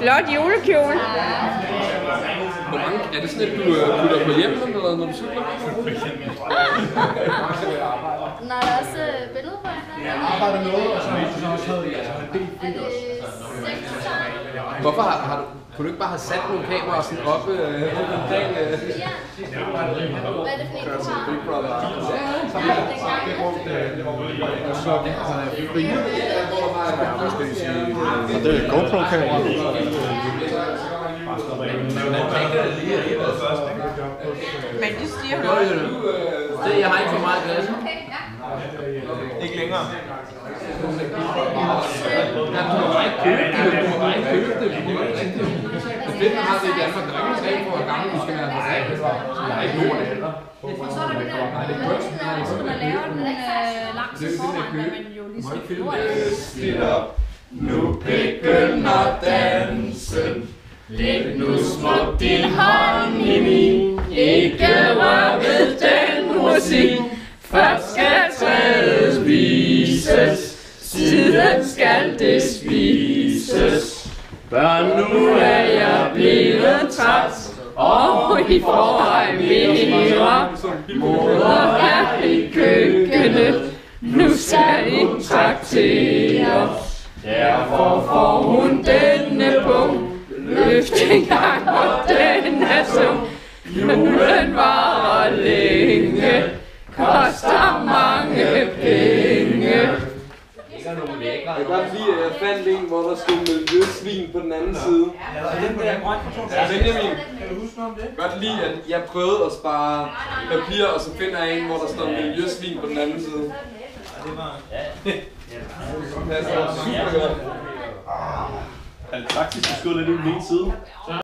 Flot julekjole. Hvor mange, er det sådan, at du putter på hjemmen, eller når du cykler? Nå, der er også billeder på jer. Jeg arbejder noget, og så har jeg også taget Er det 6 år? Hvorfor har du... Kunne du ikke bare have sat nogle kameraer sådan oppe omkring... Ja. Hvad er det for en, du har? Big Brother. Og det er GoPro-kamera. Men det stiger Det, jeg har ikke for meget glas. Ikke længere. Ja, du må bare ikke købe det. Du må bare ikke købe det. Det er fedt, man har det i Danmark. Der er ikke en regel for, hvor gammel du skal være. Der er ikke nogen heller. Og så er der det der, hvis man laver den langt til forvejen, hvad man jo lige skal bruge. Stil op, nu begynder dansen. Læg nu smukt din hånd i min. Ikke rør ved den musik. Først skal træet vises, siden skal det spises. Børn, nu er jeg blevet træt, og I forvejen mere. Moder er i køkkenet, nu skal I traktere. Derfor får hun denne punkt. Løft en gang, og den er tung. Julen varer længe, koster mange penge. Jeg kan godt lide, at jeg fandt en, hvor der stod miljøsvin på den anden side. Benjamin, Kan du huske noget om det? godt lide, at jeg prøvede at spare papir, og så finder jeg en, hvor der står miljøsvin på den anden side. Det var... Det passer super godt. Er det faktisk, du skulle lidt ud i min side?